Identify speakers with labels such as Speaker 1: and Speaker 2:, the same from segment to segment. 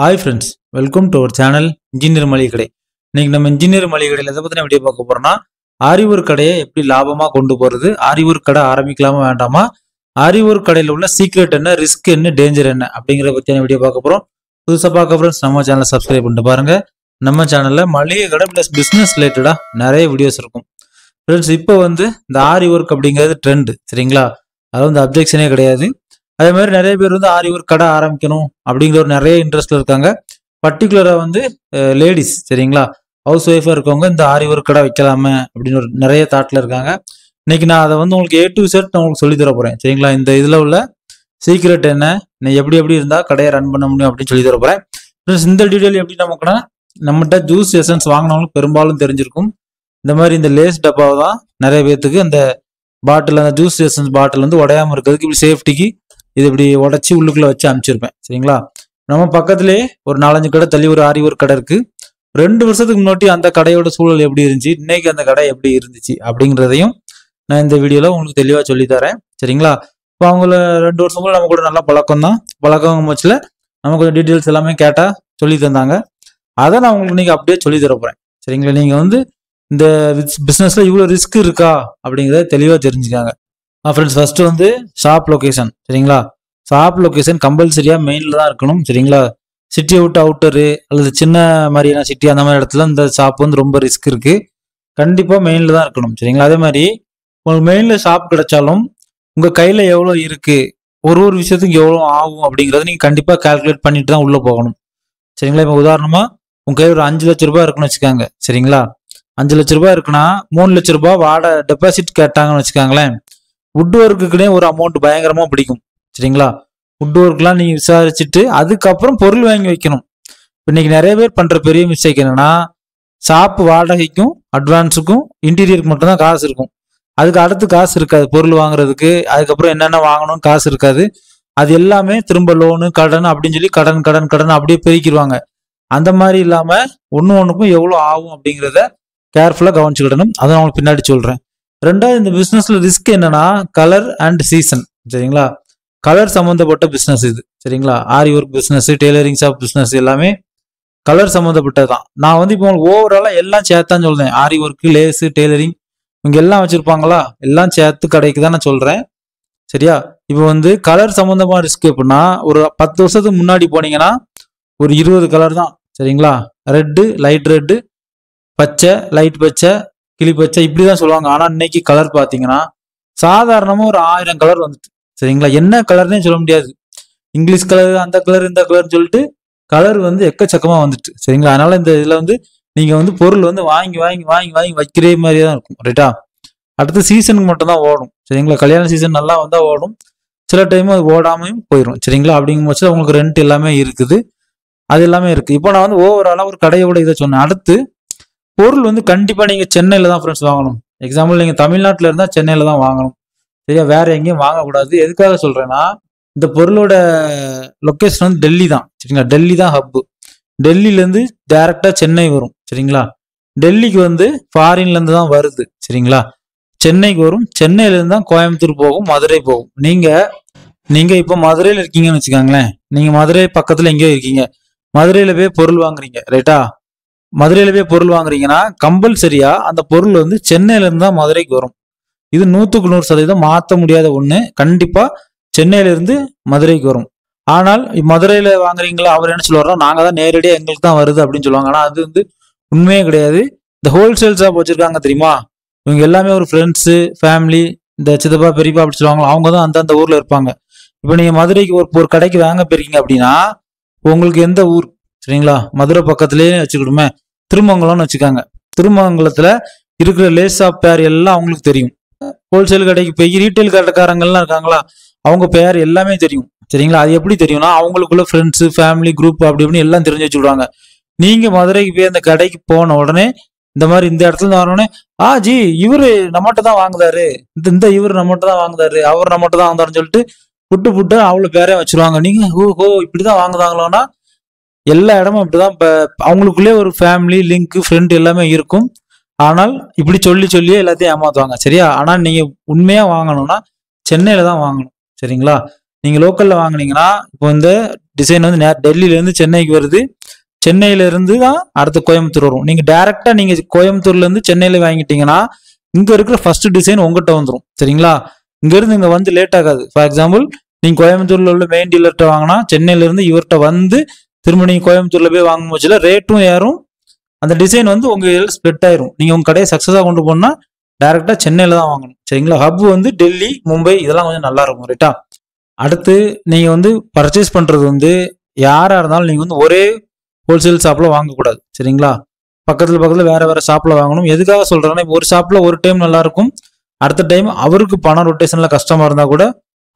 Speaker 1: Hi friends, welcome to our channel Engineer Maligai கடை. இன்னைக்கு நம்ம இன்ஜினியர் மளிகை கடையில எதை பத்தின வீடியோ பார்க்க போறோம்னா ஆரி ஒர்க் கடையை எப்படி லாபமா கொண்டு போறது, ஆரி ஒர்க் கடை ஆரம்பிக்கலாமா வேண்டாமா, ஆரி ஒர்க் கடையில உள்ள சீக்ரெட் என்ன, ரிஸ்க் என்ன, டேஞ்சர் என்ன அப்படிங்கறத பத்தின வீடியோ பார்க்க போறோம். புதுசா பார்க்க ஃப்ரெண்ட்ஸ் நம்ம சேனலை சப்ஸ்கிரைப் பண்ணிட்டு பாருங்க. நம்ம சேனல்ல மளிகை கடை பிளஸ் பிசினஸ் ரிலேட்டடா நிறைய வீடியோஸ் இருக்கும். ஃப்ரெண்ட்ஸ் இப்போ இந்த ஆரி ஒர்க் அப்படிங்கிறது ட்ரெண்ட், சரிங்களா? அது அப்ஜெக்ஷனே கிடையாது. அதே மாதிரி நிறைய பேர் ஆரி ஒர்க் கடை ஆரம்பிக்கணும் அப்படிங்கிற ஒரு நிறைய இன்ட்ரெஸ்ட்ல இருக்காங்க. பர்டிகுலரா லேடிஸ், சரிங்களா, ஹவுஸ் ஒய்ஃபா இருக்கவங்க இந்த ஆரி ஒர்க் கடை வைக்கலாமே அப்படின்னு ஒரு நிறைய தாட்ல இருக்காங்க. இன்னைக்கு நான் அதை உங்களுக்கு A to Z நான் உங்களுக்கு சொல்லி தர போறேன், சரிங்களா? இந்த இதுல உள்ள சீக்ரெட் என்ன, நீ எப்படி எப்படி இருந்தா கடையை ரன் பண்ண முடியும் அப்படின்னு சொல்லி தர போறேன். இந்த டீடைல் எப்படி நமக்குன்னா, நம்மகிட்ட ஜூஸ் எசன்ஸ் வாங்கினவங்களுக்கு பெரும்பாலும் தெரிஞ்சிருக்கும். இந்த மாதிரி இந்த லேஸ் டப்பாவை தான் நிறைய பேர்த்துக்கு அந்த பாட்டில், அந்த ஜூஸ் எசன்ஸ் பாட்டில் உடையாம இருக்கிறதுக்கு இப்படி சேஃப்டிக்கு இது இப்படி உடச்சி உள்ளுக்குள்ள வச்சு அனுப்பிச்சிருப்பேன், சரிங்களா? நம்ம பக்கத்துலேயே ஒரு 4-5 கடை தள்ளி ஒரு ஆரி ஒர்க் கடை இருக்கு. 2 வருஷத்துக்கு முன்னாடி அந்த கடையோட சூழல் எப்படி இருந்துச்சு, இன்னைக்கு அந்த கடை எப்படி இருந்துச்சு அப்படிங்கிறதையும் நான் இந்த வீடியோல உங்களுக்கு தெளிவா சொல்லி தரேன், சரிங்களா? இப்போ அவங்கள 2 வருஷம் கூட நம்ம கூட நல்லா பழக்கம் தான். பழக்கம் முச்சில் நம்ம கொஞ்சம் டீட்டெயில்ஸ் எல்லாமே கேட்டா சொல்லி தந்தாங்க. அதை நான் உங்களுக்கு இன்னைக்கு அப்படியே சொல்லி தர போறேன், சரிங்களா? நீங்க இந்த பிசினஸ்ல இவ்வளவு ரிஸ்க் இருக்கா அப்படிங்கிறத தெளிவா தெரிஞ்சுக்காங்க. ஃப்ரெண்ட்ஸ் ஃபர்ஸ்ட் ஷாப் லொகேஷன், சரிங்களா? ஷாப் லொகேஷன் கம்பல்சரியா மெயின்ல தான் இருக்கணும், சரிங்களா? சிட்டியை விட்டு அவுட்டரு அல்லது சின்ன மாதிரியான சிட்டி அந்த மாதிரி இடத்துல இந்த ஷாப் ரொம்ப ரிஸ்க் இருக்கு. கண்டிப்பா மெயின்ல தான் இருக்கணும், சரிங்களா? அதே மாதிரி உங்களுக்கு மெயின்ல ஷாப் கிடைச்சாலும் உங்க கையில எவ்வளவு இருக்கு, ஒரு ஒரு விஷயத்துக்கு எவ்வளவு ஆகும் அப்படிங்கறத நீங்க கண்டிப்பா கால்குலேட் பண்ணிட்டு தான் உள்ள போகணும், சரிங்களா? இப்ப உதாரணமா உங்க கையில் ஒரு 5 லட்சம் ரூபாய் இருக்குன்னு வச்சுக்காங்க, சரிங்களா? 5 லட்சம் ரூபாய் இருக்குன்னா 3 லட்சம் ரூபாய் வாடகை டெபாசிட் கேட்டாங்கன்னு வச்சுக்காங்களேன். வுட் ஒர்க்குன்னே ஒரு அமௌண்ட் பயங்கரமா பிடிக்கும், சரிங்களா? வுட் ஒர்க்லாம் நீங்க விசாரிச்சுட்டு அதுக்கப்புறம் பொருள் வாங்கி வைக்கணும். இன்னைக்கு நிறைய பேர் பண்ற பெரிய மிஸ்டேக் என்னன்னா, ஷாப் வாடகைக்கும் அட்வான்ஸுக்கும் இன்டீரியருக்கு மட்டும் தான் காசு இருக்கும். அதுக்கு அடுத்து காசு இருக்காது பொருள் வாங்குறதுக்கு. அதுக்கப்புறம் என்னென்ன வாங்கணும் காசு இருக்காது. அது எல்லாமே திரும்ப லோனு கடன் அப்படின்னு சொல்லி கடன் கடன் கடன் அப்படியே பெருக்கிடுவாங்க. அந்த மாதிரி இல்லாம ஒண்ணுக்கும் எவ்வளவு ஆகும் அப்படிங்கிறத கேர்ஃபுல்லா கவனிச்சுக்கிடணும். அதை நான் உங்களுக்கு பின்னாடி சொல்றேன். ரெண்டாவது, இந்த பிசினஸ்ல ரிஸ்க் என்னன்னா கலர் அண்ட் சீசன், சரிங்களா? கலர் சம்பந்தப்பட்ட பிசினஸ் இது, சரிங்களா? Aari work business, tailoring shop business எல்லாமே கலர் சம்பந்தப்பட்டதுதான். நான் இப்போ உங்களுக்கு ஓவராலா எல்லாம் சேர்த்தான் சொல்றேன். ஆரி ஒர்க், லேஸ், டெய்லரிங் இவங்க எல்லாம் வச்சிருப்பாங்களா, எல்லாம் சேர்த்து கடைக்கு தான் நான் சொல்றேன், சரியா? இப்போ கலர் சம்பந்தமா ரிஸ்க் எப்படின்னா, ஒரு 10 வருஷத்துக்கு முன்னாடி போனீங்கன்னா ஒரு 20 கலர் தான், சரிங்களா? ரெட்டு, லைட் ரெட்டு, பச்சை, லைட் பச்சை, கிளி பச்சை இப்படிதான் சொல்லுவாங்க. ஆனா இன்னைக்கு கலர் பாத்தீங்கன்னா சாதாரணமா ஒரு 1000 கலர் வந்துட்டு, சரிங்களா? என்ன கலர்னே சொல்ல முடியாது. இங்கிலீஷ் கலர், அந்த கலர், இந்த கலர்னு சொல்லிட்டு கலர் எக்கச்சக்கமா வந்துட்டு, சரிங்களா? அதனால இந்த இதுல நீங்க பொருள் வாங்கி வாங்கி வாங்கி வாங்கி வைக்கிற மாதிரியே தான் இருக்கும், ரைட்டா? அடுத்து சீசனுக்கு மட்டும் தான் ஓடும், சரிங்களா? கல்யாண சீசன் நல்லா வந்தா ஓடும், சில டைம் அது ஓடாமையும் போயிடும், சரிங்களா? அப்படிங்கும் பட்சத்தில் உங்களுக்கு ரெண்ட் எல்லாமே இருக்குது, அது எல்லாமே இருக்கு. இப்போ நான் ஓவராலா ஒரு கடையோட இதை சொன்னேன். அடுத்து பொருள் கண்டிப்பா நீங்க சென்னையில தான் ஃப்ரெண்ட்ஸ் வாங்கணும். எக்ஸாம்பிள் நீங்க தமிழ்நாட்டில இருந்தா சென்னையில தான் வாங்கணும், சரியா? வேற எங்கேயும் வாங்கக்கூடாது. எதுக்காக சொல்றேன்னா, இந்த பொருளோட லொகேஷன் டெல்லி தான், சரிங்களா? டெல்லி தான் ஹப்பு. டெல்லியில இருந்து டைரக்டா சென்னை வரும், சரிங்களா? டெல்லிக்கு ஃபாரின்ல இருந்து தான் வருது, சரிங்களா? சென்னைக்கு வரும். சென்னையில இருந்து தான் கோயம்புத்தூர் போகும், மதுரை போகும். நீங்க இப்ப மதுரையில இருக்கீங்கன்னு வச்சுக்காங்களேன். நீங்க மதுரை பக்கத்துல எங்கேயோ இருக்கீங்க, மதுரையில போய் பொருள் வாங்குறீங்க, ரைட்டா? மதுரையில போய் பொருள் வாங்குறீங்கன்னா கம்பல்சரியா அந்த பொருள் சென்னையில இருந்து தான் மதுரைக்கு வரும். இது 100க்கு 100% மாற்ற முடியாத ஒண்ணு. கண்டிப்பா சென்னையில இருந்து மதுரைக்கு வரும். ஆனால் மதுரையில வாங்குறீங்களா, அவர் என்ன சொல்லுவாரோ, நாங்க தான் நேரடியா எங்களுக்கு தான் வருது அப்படின்னு சொல்லுவாங்க. ஆனா அது உண்மையே கிடையாது. இந்த ஹோல்சேல் ஷாப் வச்சிருக்காங்க தெரியுமா, இவங்க எல்லாமே ஒரு ஃப்ரெண்ட்ஸு, ஃபேமிலி, இந்த சித்தப்பா பெரியப்பா அப்படி சொல்லுவாங்க, அவங்க தான் அந்தந்த ஊர்ல இருப்பாங்க. இப்போ நீங்க மதுரைக்கு ஒரு கடைக்கு வாங்க போயிருக்கீங்க அப்படின்னா உங்களுக்கு எந்த ஊர், சரிங்களா? மதுரை பக்கத்துலயே வச்சுக்கிடுமே, திருமங்கலம்னு வச்சுக்காங்க. திருமங்கலத்துல இருக்கிற லேஸ் ஷாப் பேர் எல்லாம் அவங்களுக்கு தெரியும். ஹோல்சேல் கடைக்கு போய் ரீட்டைல் கடைக்காரங்கள்லாம் இருக்காங்களா, அவங்க பேர் எல்லாமே தெரியும், சரிங்களா? அது எப்படி தெரியும்னா, அவங்களுக்குள்ள ஃப்ரெண்ட்ஸு, ஃபேமிலி, குரூப் அப்படி இப்படின்னு எல்லாம் தெரிஞ்சு வச்சுக்கிடுவாங்க. நீங்க மதுரைக்கு போய் அந்த கடைக்கு போன உடனே இந்த மாதிரி இந்த இடத்துல வரணுன்னே, ஜி இவரு நம்மகிட்ட தான் வாங்குதாரு, இந்த இவரு நம்மகிட்ட தான் வாங்குதாரு, அவர் நம்மகிட்ட தான் வாங்குதாருன்னு சொல்லிட்டு புட்டு அவ்வளவு பேரே வச்சிருவாங்க. நீங்க ஓஹோ இப்படிதான் வாங்குதாங்களோன்னா, எல்லா இடமும் அப்படிதான். அவங்களுக்குள்ளே ஒரு ஃபேமிலி லிங்க், ஃப்ரெண்ட் எல்லாமே இருக்கும். ஆனால் இப்படி சொல்லியே எல்லாத்தையும் ஏமாத்துவாங்க, சரியா? ஆனா நீங்க உண்மையா வாங்கணும்னா சென்னையில தான் வாங்கணும், சரிங்களா? நீங்க லோக்கல்ல வாங்கினீங்கன்னா இப்போ டிசைன் வந்து டெல்லியிலேருந்து சென்னைக்கு வருது, சென்னையிலேருந்து தான் அடுத்து கோயம்புத்தூர் வரும். நீங்கள் டேரெக்டாக நீங்கள் கோயம்புத்தூர்லேருந்து சென்னையில் வாங்கிட்டீங்கன்னா இங்கே இருக்கிற ஃபர்ஸ்ட் டிசைன் உங்கள்கிட்ட வந்துடும். சரிங்களா? இங்கேருந்து இங்கே வந்து லேட் ஆகாது. ஃபார் எக்ஸாம்பிள் நீங்கள் கோயம்புத்தூரில் உள்ள மெயின் டீலர்கிட்ட வாங்கினா சென்னையிலேருந்து இவர்கிட்ட வந்து திரும்ப நீங்கள் கோயம்புத்தூரில் போய் வாங்கும் போச்சுல ரேட்டும் ஏறும், அந்த டிசைன் வந்து உங்கள் இதில் ஸ்ப்ளிட் ஆயிரும். நீங்கள் உங்கள் கடையை சக்ஸஸாக கொண்டு போனால் டேரெக்டாக சென்னையில் தான் வாங்கணும். சரிங்களா? ஹப் வந்து டெல்லி, மும்பை இதெல்லாம் கொஞ்சம் நல்லா இருக்கும். ரைட்டா? அடுத்து நீங்கள் வந்து பர்ச்சேஸ் பண்ணுறது வந்து யாராக இருந்தாலும் நீங்கள் வந்து ஒரே ஹோல்சேல் ஷாப்பில் வாங்கக்கூடாது. சரிங்களா? பக்கத்தில் வேற வேற ஷாப்பில் வாங்கணும். எதுக்காக சொல்கிறேன்னா, ஒரு ஷாப்பில் ஒரு டைம் நல்லா இருக்கும், அடுத்த டைம் அவருக்கு பணம் ரொட்டேஷனில் கஷ்டமாக இருந்தால் கூட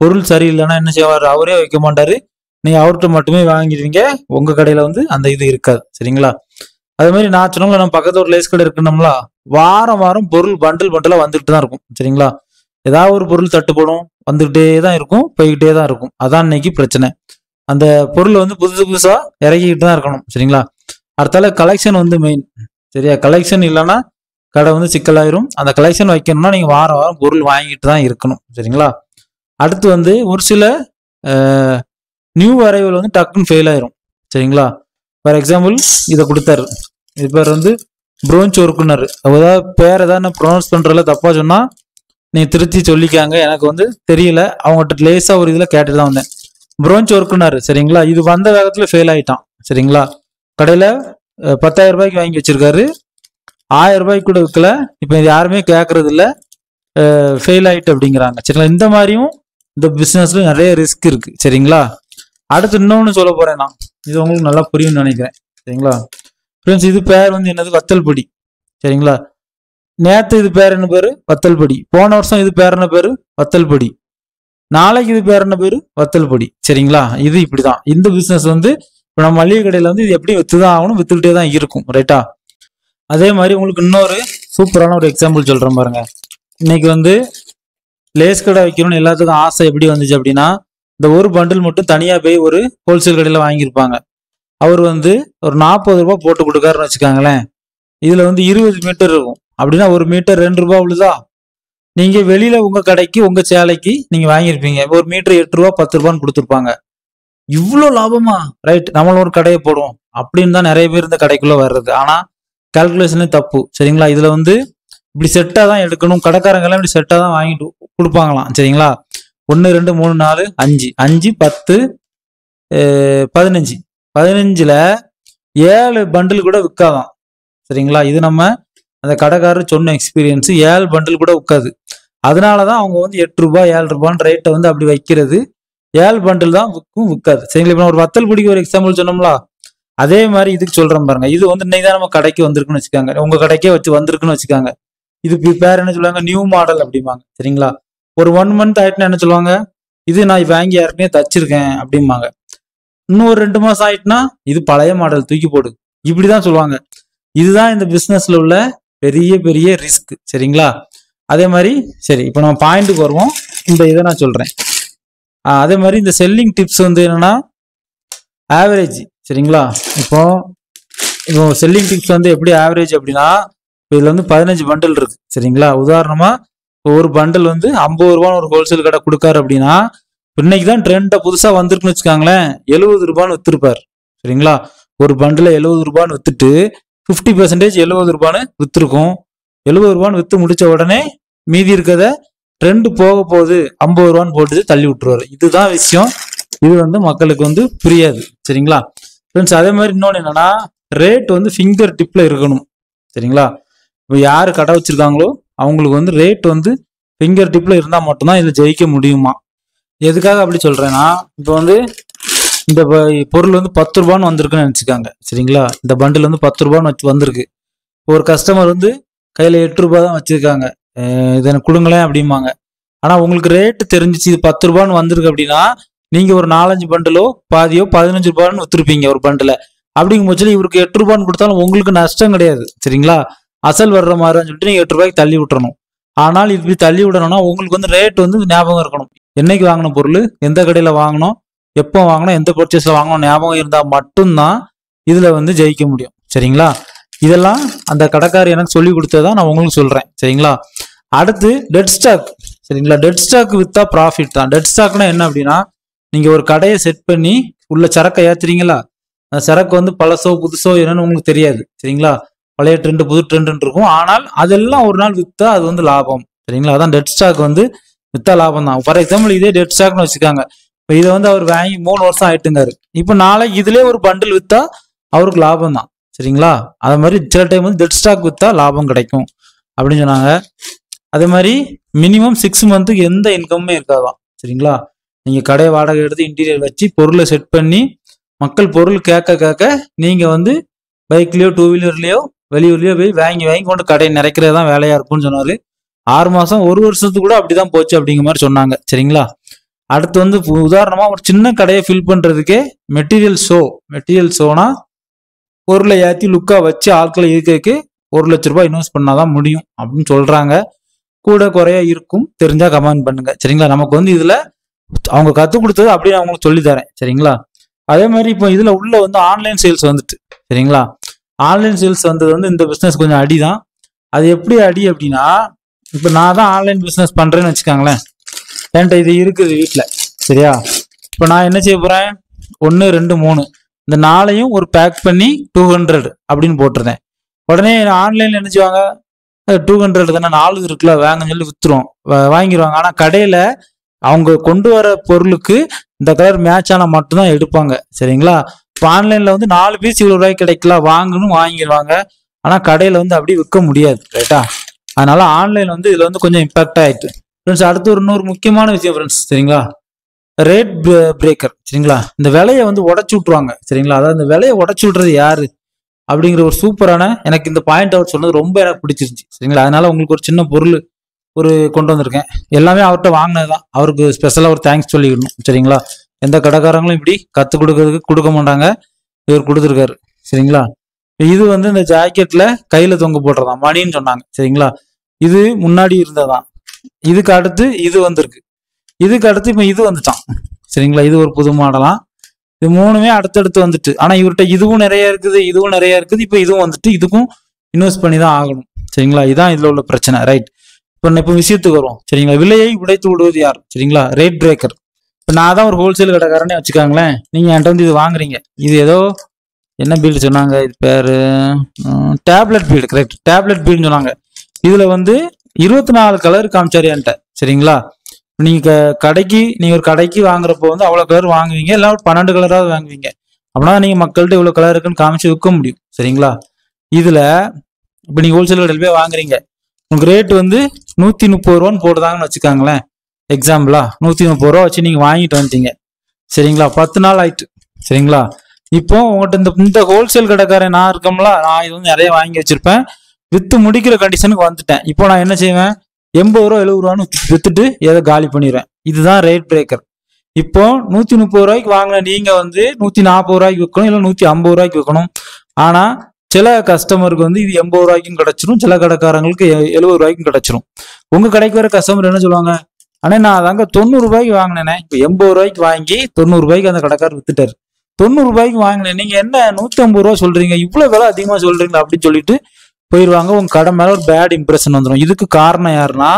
Speaker 1: பொருள் சரியில்லைன்னா என்ன செய்வார், அவரே வைக்க மாட்டார், நீங்கள் அவர்கிட்ட மட்டுமே வாங்கிடுவீங்க, உங்கள் கடையில் வந்து அந்த இது இருக்காது. சரிங்களா? அதே மாதிரி நான் சொன்னோம்ல, நம்ம பக்கத்தில் ஒரு லேஸ் கடை இருக்குன்னோம்ல, வாரம் வாரம் பொருள் பண்டலாக வந்துகிட்டு தான் இருக்கும். சரிங்களா? ஏதாவது ஒரு பொருள் தட்டுப்படும், வந்துகிட்டே தான் இருக்கும், போய்கிட்டே தான் இருக்கும். அதான் இன்னைக்கு பிரச்சனை. அந்த பொருள் வந்து புதுசாக இறக்கிக்கிட்டு தான் இருக்கணும். சரிங்களா? அடுத்தால கலெக்ஷன் வந்து மெயின். சரியா? கலெக்ஷன் இல்லைன்னா கடை வந்து சிக்கலாயிரும். அந்த கலெக்ஷன் வைக்கணும்னா நீங்கள் வாரம் வாரம் பொருள் வாங்கிட்டு தான் இருக்கணும். சரிங்களா? அடுத்து வந்து ஒரு சில நியூ அரைவல் வந்து டக்குன்னு ஃபெயில் ஆயிரும். சரிங்களா? ஃபார் எக்ஸாம்பிள் இதை கொடுத்தாரு, இது பேர் வந்து ப்ரோன்ச் ஒர்க்குனர். அதாவது பேர் ஏதாவது நான் ப்ரொனவுன்ஸ் பண்ணுறதுல தப்பாக சொன்னால் நீங்கள் திருத்தி சொல்லிக்காங்க, எனக்கு வந்து தெரியல. அவங்ககிட்ட லேஸாக ஒரு இதில் கேட்டு தான் வந்தேன். ப்ரோன்ச் ஒர்க்குனர். சரிங்களா? இது வந்த வேகத்தில் ஃபெயில் ஆகிட்டான். சரிங்களா? கடையில் 10,000 ரூபாய்க்கு வாங்கி வச்சிருக்காரு, 1000 ரூபாய்க்கு கூட விற்கல. இப்போ இது யாருமே கேட்கறது இல்லை, ஃபெயில் ஆகிட்டு அப்படிங்கிறாங்க. சரிங்களா? இந்த மாதிரியும் இந்த பிஸ்னஸ்ல நிறைய ரிஸ்க் இருக்கு. சரிங்களா? அடுத்து இன்னொன்று சொல்ல போறேன் நான், இது உங்களுக்கு நல்லா புரியும்னு நினைக்கிறேன். சரிங்களா ஃப்ரெண்ட்ஸ்? இது பேர் வந்து என்னது, வத்தல் பொடி. சரிங்களா? நேற்று இது பேர் என்ன பேரு, வத்தல் பொடி. போன வருஷம் இது பேர் என்ன பேரு, வத்தல் பொடி. நாளைக்கு இது பேர் என்ன பேரு, வத்தல் பொடி. சரிங்களா? இது இப்படிதான் இந்த பிசினஸ் வந்து. இப்போ நம்ம மளிகை கடையில் வந்து இது எப்படி வித்துதான் ஆகணும், வித்துக்கிட்டே தான் இருக்கும். ரைட்டா? அதே மாதிரி உங்களுக்கு இன்னொரு சூப்பரான ஒரு எக்ஸாம்பிள் சொல்றேன் பாருங்க. இன்னைக்கு வந்து லேஸ் கடை வைக்கணும்னு எல்லாத்துக்கும் ஆசை எப்படி வந்துச்சு அப்படின்னா, இந்த ஒரு பண்டில் மட்டும் தனியாக போய் ஒரு ஹோல்சேல் கடையில் வாங்கியிருப்பாங்க. அவர் வந்து ஒரு 40 ரூபாய் போட்டு கொடுக்காருன்னு வச்சுக்காங்களேன். இதில் வந்து 20 மீட்டர் இருக்கும். அப்படின்னா ஒரு மீட்டர் 2 ரூபா உள்ளதா. நீங்கள் வெளியில் உங்கள் கடைக்கு உங்கள் சேலைக்கு நீங்கள் வாங்கியிருப்பீங்க, ஒரு மீட்டர் 8 ரூபா 10 ரூபான்னு கொடுத்துருப்பாங்க. இவ்வளோ லாபமா, ரைட், நம்மளும் ஒரு கடையை போடுவோம் அப்படின்னு தான் நிறைய பேர் இந்த கடைக்குள்ளே வர்றது. ஆனால் கால்குலேஷனே தப்பு. சரிங்களா? இதில் வந்து இப்படி செட்டாக தான் எடுக்கணும், கடைக்காரங்கெல்லாம் இப்படி செட்டாக தான் வாங்கிட்டு கொடுப்பாங்களாம். சரிங்களா? 1 2 3 4 5 5 10 15 15ல் 7 பண்டில் கூட விற்காதான். சரிங்களா? இது நம்ம அந்த கடைக்காரர் சொன்ன எக்ஸ்பீரியன்ஸ். 7 பண்டில் கூட விற்காது. அதனாலதான் அவங்க வந்து 8 ரூபாய் 7 ரூபான்னு ரேட்டை வந்து அப்படி வைக்கிறது. 7 பண்டில் தான் விற்காது. சரிங்களா? இப்போ ஒரு வத்தல் பிடிக்க ஒரு எக்ஸாம்பிள் சொன்னோம்ல, அதே மாதிரி இதுக்கு சொல்றேன் பாருங்க. இது வந்து இன்னைக்கு தான் நம்ம கடைக்கு வந்திருக்குன்னு வச்சுக்காங்க, உங்க கடைக்கே வச்சு வந்திருக்குன்னு வச்சுக்காங்க. இதுக்கு பேர் என்ன சொல்லுவாங்க, நியூ மாடல் அப்படிம்பாங்க. சரிங்களா? ஒரு 1 மந்த் ஆயிட்டுனா என்ன சொல்லுவாங்க, இது நான் வாங்கி யாருக்குனே தச்சிருக்கேன் அப்படிம்பாங்க. இன்னும் ஒரு 2 மாசம் ஆயிட்டுனா இது பழைய மாடல், தூக்கி போடு, இப்படிதான் சொல்லுவாங்க. இதுதான் இந்த பிசினஸ்ல உள்ள பெரிய பெரிய ரிஸ்க். சரிங்களா? அதே மாதிரி சரி, இப்போ நம்ம பாயிண்ட்டுக்கு வருவோம். இந்த இதை நான் சொல்றேன். அதே மாதிரி இந்த செல்லிங் டிப்ஸ் வந்து என்னன்னா ஆவரேஜ். சரிங்களா? இப்போ செல்லிங் டிப்ஸ் வந்து எப்படி ஆவரேஜ் அப்படின்னா, இதுல வந்து 15 பண்டில் இருக்கு. சரிங்களா? உதாரணமா ஒரு பண்டில் வந்து 50 ரூபான்னு ஒரு ஹோல்சேல் கடை கொடுக்காரு அப்படின்னா, இன்னைக்கு தான் ட்ரெண்டா புதுசா வந்திருக்குன்னு வச்சுக்காங்களேன், 70 ரூபான்னு வித்துருப்பாரு. சரிங்களா? ஒரு பண்டில் 70 ரூபான்னு வித்துட்டு 50% 70 ரூபான்னு வித்துருக்கும். 70 ரூபான்னு வித்து முடிச்ச உடனே மீதி இருக்கிறத ட்ரெண்ட் போக போகுது 50 ரூபான்னு போட்டு தள்ளி விட்டுருவாரு. இதுதான் விஷயம். இது வந்து மக்களுக்கு வந்து புரியாது. சரிங்களா ஃப்ரெண்ட்ஸ்? அதே மாதிரி இன்னொன்று என்னன்னா, ரேட் வந்து ஃபிங்கர் டிப்ல இருக்கணும். சரிங்களா? இப்போ யாரு கடை வச்சிருக்காங்களோ அவங்களுக்கு வந்து ரேட் வந்து ஃபிங்கர் டிப்ல இருந்தால் மட்டும்தான் இதில் ஜெயிக்க முடியுமா. எதுக்காக அப்படி சொல்றேன்னா, இப்போ வந்து இந்த பொருள் வந்து 10 ரூபான்னு வந்திருக்குன்னு நினச்சிக்காங்க. சரிங்களா? இந்த பண்டில் வந்து 10 ரூபான்னு வந்திருக்கு. ஒரு கஸ்டமர் வந்து கையில் 8 ரூபாய் தான் வச்சிருக்காங்க, இதை எனக்கு கொடுங்களேன் அப்படிம்பாங்க. ஆனால் உங்களுக்கு ரேட்டு தெரிஞ்சிச்சு இது 10 ரூபான்னு வந்திருக்கு அப்படின்னா, நீங்கள் ஒரு 4-5 பண்டிலோ பாதியோ 15 ரூபான்னு வித்துருப்பீங்க ஒரு பண்டில். அப்படிங்கும் பட்சத்தில் இவருக்கு 8 ரூபான்னு கொடுத்தாலும் உங்களுக்கு நஷ்டம் கிடையாது. சரிங்களா? அசல் வர்ற மாதிரின்னு சொல்லிட்டு நீங்கள் 8 ரூபாய்க்கு தள்ளி விட்டுறணும். ஆனால் இப்படி தள்ளி விடணும்னா உங்களுக்கு வந்து ரேட் வந்து ஞாபகம் இருக்கணும். என்னைக்கு வாங்கின பொருள், எந்த கடையில் வாங்கணும், எப்போ வாங்கணும், எந்த பர்ச்சேஸ்ல வாங்கணும் ஞாபகம் இருந்தால் மட்டும்தான் இதுல வந்து ஜெயிக்க முடியும். சரிங்களா? இதெல்லாம் அந்த கடைக்காரர் எனக்கு சொல்லி கொடுத்ததான் நான் உங்களுக்கு சொல்றேன். சரிங்களா? அடுத்து டெட் ஸ்டாக். சரிங்களா? டெட் ஸ்டாக் வித்தா ப்ராஃபிட் தான். டெட் ஸ்டாக்னா என்ன அப்படின்னா, நீங்க ஒரு கடையை செட் பண்ணி உள்ள சரக்கை ஏத்துறீங்களா, அந்த சரக்கு வந்து பழசோ புதுசோ என்னன்னு உங்களுக்கு தெரியாது. சரிங்களா, பழைய ட்ரெண்ட் புது ட்ரெண்ட் இருக்கும். ஆனால் அதெல்லாம் ஒரு நாள் வித்தா அது வந்து லாபம். சரிங்களா, அதான் டெட் ஸ்டாக் வந்து வித்தா லாபம் தான். ஃபார் எக்ஸாம்பிள் இதே டெட் ஸ்டாக்னு வச்சுக்காங்க. இப்போ இதை வந்து அவர் வாங்கி 3 வருஷம் ஆயிட்டுங்காரு. இப்போ நாளைக்கு இதுலேயே ஒரு பண்டில் வித்தா அவருக்கு லாபம் தான். சரிங்களா, அது மாதிரி சில டைம் வந்து டெட் ஸ்டாக் வித்தா லாபம் கிடைக்கும் அப்படின்னு சொன்னாங்க. அதே மாதிரி மினிமம் 6 மந்த்துக்கு எந்த இன்கம்மே இருக்காதான். சரிங்களா, நீங்க கடை வாடகை எடுத்து இன்டீரியர் வச்சு பொருளை செட் பண்ணி மக்கள் பொருள் கேட்க கேட்க நீங்க வந்து பைக்லயோ 2 வீலர்லயோ வெளியூர்லயோ போய் வாங்கி வாங்கி கொண்டு கடையை நிறைக்கிறது தான் வேலையா இருக்கும்னு சொன்னாரு. 6 மாசம் 1 வருஷத்துக்கு கூட அப்படிதான் போச்சு அப்படிங்கிற மாதிரி சொன்னாங்க. சரிங்களா, அடுத்து வந்து உதாரணமா ஒரு சின்ன கடையை ஃபில் பண்றதுக்கே மெட்டீரியல் ஷோனா பொருளை ஏற்றி லுக்கா வச்சு ஆட்களை இருக்க 1 லட்ச ரூபாய் இன்வெஸ்ட் பண்ணாதான் முடியும் அப்படின்னு சொல்றாங்க. கூட குறைய இருக்கும், தெரிஞ்சா கமெண்ட் பண்ணுங்க. சரிங்களா, நமக்கு வந்து இதுல அவங்க கற்றுக் கொடுத்தது அப்படியே நான் உங்களுக்கு சொல்லி தரேன். சரிங்களா, அதே மாதிரி இப்போ இதுல உள்ள வந்து ஆன்லைன் சேல்ஸ் வந்துட்டு. சரிங்களா, ஆன்லைன் சேல்ஸ் வந்தது வந்து இந்த பிஸ்னஸ் கொஞ்சம் அடிதான். அது எப்படி அடி அப்படின்னா, இப்போ நான் தான் ஆன்லைன் பிஸ்னஸ் பண்றேன்னு வச்சுக்காங்களேன். என்கிட்ட இது இருக்குது வீட்டில். சரியா, இப்போ நான் என்ன செய்ய போறேன், 1 2 3 இந்த 4ஐயும் ஒரு பேக் பண்ணி 200 அப்படின்னு போட்டுருந்தேன். உடனே ஆன்லைன்ல என்ன செய்வாங்க, 200 தானே 4 இருக்குல்ல வாங்கன்னு சொல்லி வித்துரும், வாங்கிடுவாங்க. ஆனா கடையில அவங்க கொண்டு வர பொருளுக்கு இந்த கலர் மேட்ச் ஆனா மட்டும்தான் எடுப்பாங்க. சரிங்களா, இப்போ ஆன்லைன்ல வந்து 4 பீஸ் இவ்வளவு ரூபாய்க்கு கிடைக்கல வாங்கணும் வாங்கிடுவாங்க. ஆனா கடையில வந்து அப்படி விற்க முடியாது. ரைட்டா, அதனால ஆன்லைன் வந்து இதுல வந்து கொஞ்சம் இம்பாக்ட் ஆயிட்டு. ஃப்ரெண்ட்ஸ், அடுத்து இன்னொரு முக்கியமான விஷயம் ஃப்ரெண்ட்ஸ். சரிங்களா, ரேட் பிரேக்கர். சரிங்களா, இந்த விலையை வந்து உடச்சு விட்டுருவாங்க. சரிங்களா, அதாவது இந்த விலையை உடச்சு விட்டுறது யாரு அப்படிங்கிற ஒரு சூப்பரான எனக்கு இந்த பாயிண்ட் அவர் சொன்னது ரொம்ப எனக்கு பிடிச்சிருந்துச்சு. சரிங்களா, அதனால உங்களுக்கு ஒரு சின்ன பொருள் கொண்டு வந்திருக்கேன். எல்லாமே அவர்கிட்ட வாங்கினதுதான். அவருக்கு ஸ்பெஷலா ஒரு தேங்க்ஸ் சொல்லிக்கணும். சரிங்களா, எந்த கடைக்காரங்களும் இப்படி கத்து கொடுக்கறதுக்கு கொடுக்க மாட்டாங்க, இவர் கொடுத்துருக்காரு. சரிங்களா, இது வந்து இந்த ஜாக்கெட்ல கையில தொங்க போடுறதான் மணின்னு சொன்னாங்க. சரிங்களா, இது முன்னாடி இருந்ததான். இதுக்கு அடுத்து இது வந்திருக்கு, இதுக்கு அடுத்து இப்ப இது வந்துட்டான். சரிங்களா, இது ஒரு புது மாடலாம். இது 3மே அடுத்தடுத்து வந்துட்டு. ஆனா இவர்கிட்ட இதுவும் நிறைய இருக்குது, இதுவும் நிறைய இருக்குது. இப்ப இதுவும் வந்துட்டு இதுக்கும் இன்வெஸ்ட் பண்ணி தான் ஆகணும். சரிங்களா, இதான் இதுல உள்ள பிரச்சனை. ரைட், இப்ப விஷயத்துக்கு வரும். சரிங்களா, விலையை உடைத்து விடுவது யார்? சரிங்களா, ரேட் பிரேக்கர். இப்ப நான் தான் ஒரு ஹோல்சேல் கடைக்காரனே வச்சுக்காங்களேன். நீங்க என்கிட்ட வந்து இது வாங்குறீங்க. இது ஏதோ என்ன பீல்டு சொன்னாங்க, இது பேரு டேப்லெட் பீல்டு. கரெக்ட், டேப்லெட் பீல்டுன்னு சொன்னாங்க. இதுல வந்து 24 கலர் காமிச்சாரு என்கிட்ட. சரிங்களா, நீங்க ஒரு கடைக்கு வாங்குறப்போ வந்து அவ்வளவு கலர் வாங்குவீங்க, இல்லை 12 கலராவது வாங்குவீங்க. அப்படின்னா நீங்க மக்கள்கிட்ட இவ்வளவு கலர் இருக்குன்னு காமிச்சு விற்க முடியும். சரிங்களா, இதுல இப்ப நீங்க ஹோல்சேல் கடையில் போய் வாங்குறீங்க, உங்களுக்கு ரேட் வந்து 130 ரூபான்னு போடுதாங்கன்னு வச்சுக்காங்களேன். எக்ஸாம்பிளா 130 ரூபா வச்சு நீங்க வாங்கிட்டு வந்துட்டீங்க. சரிங்களா, 10 நாள் ஆயிட்டு. சரிங்களா, இப்போ உங்கள்கிட்ட இந்த ஹோல்சேல் கடைக்காரன் நான் இருக்கோம்ல, நான் இது வந்து நிறைய வாங்கி வச்சிருப்பேன், வித்து முடிக்கிற கண்டிஷனுக்கு வந்துட்டேன். இப்போ நான் என்ன செய்வேன், 80 ரூபா 70 ரூபான்னு வித்துட்டு ஏதோ காலி பண்ணிடுவேன். இதுதான் ரேட் பிரேக்கர். இப்போ 130 ரூபாய்க்கு வாங்கின நீங்க வந்து 140 ரூபாய்க்கு விற்கணும், இல்லை 150 ரூபாய்க்கு விற்கணும். ஆனா சில கஸ்டமருக்கு வந்து இது 80 ரூபாய்க்கும் கிடைச்சிரும், சில கடைக்காரங்களுக்கு 70 ரூபாய்க்கும் கிடைச்சிரும். உங்க கடைக்கு வர கஸ்டமர் என்ன சொல்லுவாங்க, ஆனா நான் அதாங்க 90 ரூபாய்க்கு வாங்கினேன், இப்போ 80 ரூபாய்க்கு வாங்கி 90 ரூபாய்க்கு அந்த கடைக்காரர் வித்துட்டாரு. 90 ரூபாய்க்கு வாங்கினேன், நீங்க என்ன 150 ரூபா சொல்றீங்க, இவ்வளவு விலை அதிகமா சொல்றீங்களா அப்படின்னு சொல்லிட்டு போயிடுவாங்க. உங்க கடை மேல ஒரு பேட் இம்ப்ரெஷன் வந்துடும். இதுக்கு காரணம் யாருன்னா,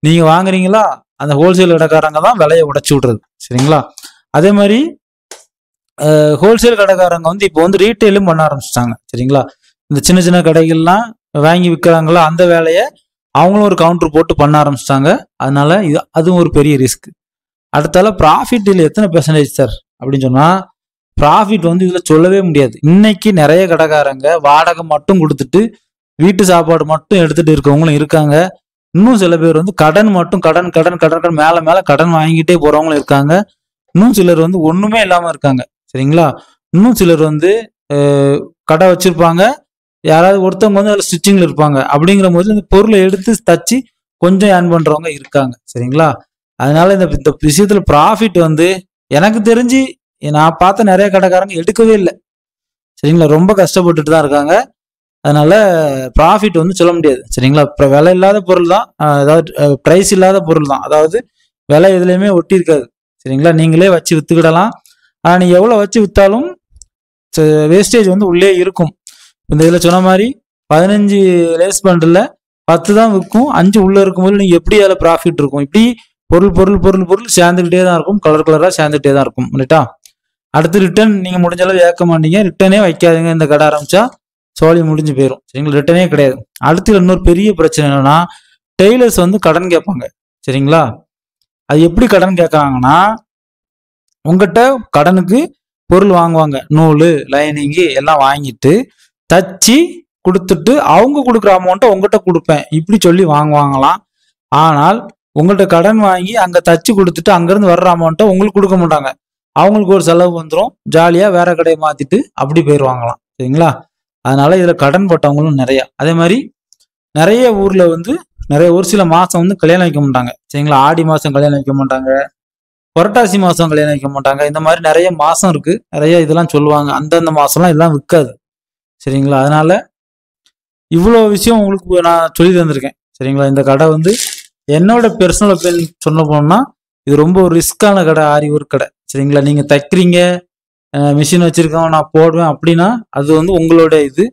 Speaker 1: நீங்க வாங்குறீங்களா அந்த ஹோல்சேல் கடைக்காரங்க தான் விலையை உடைச்சு விடுறது. சரிங்களா, அதே மாதிரி ஹோல்சேல் கடைக்காரங்க வந்து இப்போ வந்து ரீட்டைலும் பண்ண ஆரம்பிச்சிட்டாங்க. சரிங்களா, இந்த சின்ன சின்ன கடைகள்லாம் வாங்கி விற்கிறாங்களா அந்த வேலையை அவங்களும் ஒரு கவுண்டர் போட்டு பண்ண ஆரம்பிச்சிட்டாங்க. அதனால அதுவும் ஒரு பெரிய ரிஸ்க். அடுத்தால ப்ராஃபிட் இதில் எத்தனை பெர்சன்டேஜ் சார் அப்படின்னு சொன்னா, ப்ராஃபிட் வந்து இதுல சொல்லவே முடியாது. இன்னைக்கு நிறைய கடைக்காரங்க வாடகை மட்டும் கொடுத்துட்டு வீட்டு சாப்பாடு மட்டும் எடுத்துட்டு இருக்கவங்களும் இருக்காங்க. இன்னும் சில பேர் வந்து கடன் மட்டும் கடன் மேல மேல கடன் வாங்கிட்டே போறவங்களும் இருக்காங்க. இன்னும் சிலர் வந்து ஒண்ணுமே இல்லாம இருக்காங்க. சரிங்களா, இன்னும் சிலர் வந்து கடை வச்சிருப்பாங்க, யாராவது ஒருத்தவங்க வந்து அதில் ஸ்டிச்சிங்ல இருப்பாங்க. அப்படிங்கிற போது இந்த பொருளை எடுத்து தச்சு கொஞ்சம் ஏர்ன் பண்றவங்க இருக்காங்க. சரிங்களா, அதனால இந்த விஷயத்துல ப்ராஃபிட் வந்து எனக்கு தெரிஞ்சு நான் பார்த்த நிறைய கடைக்காரங்க எடுக்கவே இல்லை. சரிங்களா, ரொம்ப கஷ்டப்பட்டுட்டு தான் இருக்காங்க. அதனால ப்ராஃபிட் வந்து சொல்ல முடியாது. சரிங்களா, விலை இல்லாத பொருள் தான், அதாவது ப்ரைஸ் இல்லாத பொருள் தான், அதாவது விலை எதுலையுமே ஒட்டி இருக்காது. சரிங்களா, நீங்களே வச்சு வித்துக்கிடலாம். ஆனா நீங்க எவ்வளவு வச்சு வித்தாலும் வேஸ்டேஜ் வந்து உள்ளே இருக்கும். இந்த இதுல சொன்ன மாதிரி 15 லேஸ் பண்டில் 10 தான் விற்கும், 5 உள்ள இருக்கும்போது நீங்க எப்படி அதில் ப்ராஃபிட் இருக்கும். இப்படி பொருள் சேர்ந்துக்கிட்டே தான் இருக்கும், கலர் கலரா சேர்ந்துகிட்டே தான் இருக்கும். ரைட்டா, அடுத்து ரிட்டர்ன் நீங்கள் முடிஞ்ச அளவு ஏற்க மாட்டீங்க, ரிட்டர்னே வைக்காதீங்க. இந்த கடை ஆரம்பிச்சா சோழி முடிஞ்சு போயிடும். சரிங்களா, ரிட்டர்னே கிடையாது. அடுத்து இன்னொரு பெரிய பிரச்சனை என்னன்னா, டெய்லர்ஸ் வந்து கடன் கேட்பாங்க. சரிங்களா, அது எப்படி கடன் கேட்கறாங்கன்னா, உங்ககிட்ட கடனுக்கு பொருள் வாங்குவாங்க, நூல் லைனிங்கு எல்லாம் வாங்கிட்டு தச்சு கொடுத்துட்டு அவங்க கொடுக்குற அமௌண்ட்டை உங்ககிட்ட கொடுப்பேன் இப்படி சொல்லி வாங்குவாங்களாம். ஆனால் உங்கள்கிட்ட கடன் வாங்கி அங்கே தச்சு கொடுத்துட்டு அங்கேருந்து வர்ற அமௌண்ட்டை உங்களுக்கு கொடுக்க மாட்டாங்க. அவங்களுக்கு ஒரு செலவு வந்துடும், ஜாலியாக வேற கடையை மாற்றிட்டு அப்படி போயிடுவாங்களாம். சரிங்களா, அதனால இதில் கடன் போட்டவங்களும் நிறையா. அதே மாதிரி நிறைய ஊரில் வந்து ஒரு சில மாதம் வந்து கல்யாணம் வைக்க மாட்டாங்க. சரிங்களா, ஆடி மாதம் கல்யாணம் வைக்க மாட்டாங்க, புரட்டாசி மாதம் கல்யாணம் வைக்க மாட்டாங்க. இந்த மாதிரி நிறைய மாதம் இருக்கு, நிறைய இதெல்லாம் சொல்லுவாங்க. அந்தந்த மாதம்லாம் இதெல்லாம் விற்காது. சரிங்களா, அதனால இவ்வளோ விஷயம் உங்களுக்கு நான் சொல்லி தந்திருக்கேன். சரிங்களா, இந்த கடை வந்து என்னோட பெர்சனல் ஒப்பீனியன் சொல்ல போனோம்னா இது ரொம்ப ஒரு ரிஸ்கான கடை, ஆரி ஒர்க் கடை. சரிங்களா, நீங்கள் தைக்கிறீங்க, மிஷின் வச்சிருக்கோம் நான் போடுவேன் அப்படின்னா அது வந்து உங்களோட இது,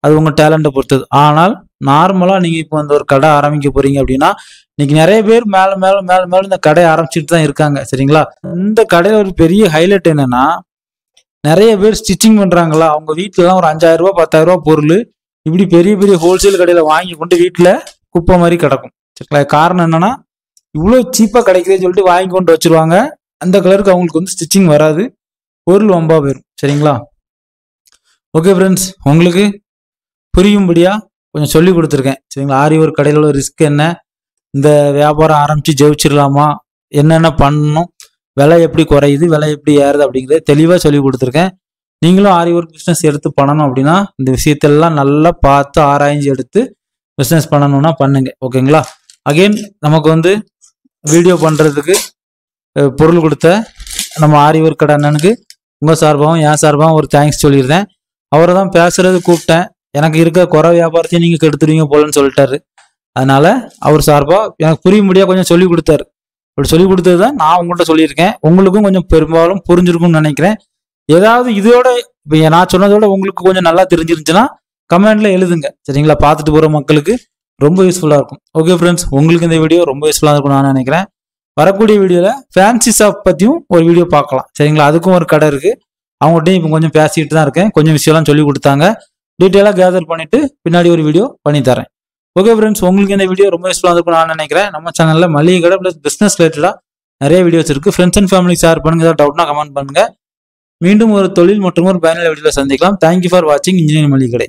Speaker 1: அது உங்கள் டேலண்ட்டை பொறுத்தது. ஆனால் நார்மலாக நீங்கள் இப்போ இந்த ஒரு கடை ஆரம்பிக்க போறீங்க அப்படின்னா இன்னைக்கு நிறைய பேர் மேலே மேலே மேலே மேலே இந்த கடையை ஆரம்பிச்சுட்டு தான் இருக்காங்க. சரிங்களா, இந்த கடையில் ஒரு பெரிய ஹைலைட் என்னன்னா, நிறைய பேர் ஸ்டிச்சிங் பண்ணுறாங்களா, அவங்க வீட்டிலலாம் ஒரு 5000 ரூபா 10,000 ரூபா பொருள் இப்படி பெரிய பெரிய ஹோல்சேல் கடையில் வாங்கி கொண்டு வீட்டில் குப்பை மாதிரி கிடக்கும். சரிங்களா, காரணம் என்னன்னா இவ்வளோ சீப்பாக கிடைக்குதுன்னு சொல்லிட்டு வாங்கி கொண்டு வச்சிருவாங்க. அந்த கலருக்கு அவங்களுக்கு வந்து ஸ்டிச்சிங் வராது, பொருள் வம்பா போயிடும். சரிங்களா, ஓகே ஃப்ரெண்ட்ஸ், உங்களுக்கு புரியும்படியா கொஞ்சம் சொல்லி கொடுத்துருக்கேன். சரிங்களா, ஆரி ஒர்க் கடையில் உள்ள ரிஸ்க் என்ன, இந்த வியாபாரம் ஆரம்பித்து ஜெயிச்சிடலாமா, என்னென்ன பண்ணணும், விலை எப்படி குறையுது, விலை எப்படி ஏறுது அப்படிங்கிறத தெளிவாக சொல்லி கொடுத்துருக்கேன். நீங்களும் ஆரி ஒர்க் பிஸ்னஸ் எடுத்து பண்ணணும் அப்படின்னா இந்த விஷயத்தெல்லாம் நல்லா பார்த்து ஆராய்ஞ்சு எடுத்து பிஸ்னஸ் பண்ணணும்னா பண்ணுங்க. ஓகேங்களா, அகெயின் நமக்கு வந்து வீடியோ பண்ணுறதுக்கு பொருள் கொடுத்த நம்ம ஆரி ஒர்க் கடை அண்ணனுக்கு உங்கள் சார்பாகவும் என் சார்பாகவும் ஒரு தேங்க்ஸ் சொல்லியிருந்தேன். அவரை தான் பேசுறது கூப்பிட்டேன், எனக்கு இருக்க குறை வியாபாரத்தையும் நீங்கள் கெடுத்துடுவீங்க போலன்னு சொல்லிட்டாரு. அதனால அவர் சார்பாக எனக்கு புரியும்படியாக கொஞ்சம் சொல்லி கொடுத்தாரு. அப்படி சொல்லி கொடுத்தது தான் நான் உங்கள்கிட்ட சொல்லியிருக்கேன். உங்களுக்கும் கொஞ்சம் பெரும்பாலும் புரிஞ்சிருக்கும்னு நினைக்கிறேன். ஏதாவது இதோட இப்போ நான் சொன்னதோட உங்களுக்கு கொஞ்சம் நல்லா தெரிஞ்சிருந்துச்சுன்னா கமெண்ட்ல எழுதுங்க. சரிங்களா, பார்த்துட்டு போகிற மக்களுக்கு ரொம்ப யூஸ்ஃபுல்லாக இருக்கும். ஓகே ஃப்ரெண்ட்ஸ், உங்களுக்கு இந்த வீடியோ ரொம்ப யூஸ்ஃபுல்லாக இருக்கும் நான் நினைக்கிறேன். வரக்கூடிய வீடியோவில் ஃபேன்சி ஷாப் பற்றியும் ஒரு வீடியோ பார்க்கலாம். சரிங்களா, அதுக்கும் ஒரு கடை இருக்குது, அவங்கள்ட்டையும் இப்போ கொஞ்சம் பேசிக்கிட்டு தான் இருக்கேன். கொஞ்சம் விஷயம்லாம் சொல்லி கொடுத்தாங்க, டீட்டெயிலாக கேதர் பண்ணிவிட்டு பின்னாடி ஒரு வீடியோ பண்ணி தரேன். ஓகே ஃப்ரெண்ட்ஸ், உங்களுக்கு இந்த வீடியோ ரொம்ப யூஸ்ஃபுல்லாக இருக்கும் நான் நினைக்கிறேன். நம்ம சேனலில் மளிகை கடை ப்ளஸ் பிஸ்னஸ் ரிலேட்டடாக நிறைய வீடியோஸ் இருக்குது. ஃப்ரெண்ட்ஸ் அண்ட் ஃபேமிலி ஷேர் பண்ணுங்க, ஏதாவது டவுட்னா கமெண்ட் பண்ணுங்க. மீண்டும் ஒரு தொழில் மற்றும் ஒரு பயனுள்ள வீடியோவில் சந்திக்கலாம். தேங்க்யூ ஃபார் வாட்சிங் இன்ஜினியரிங் மளிகை கடை.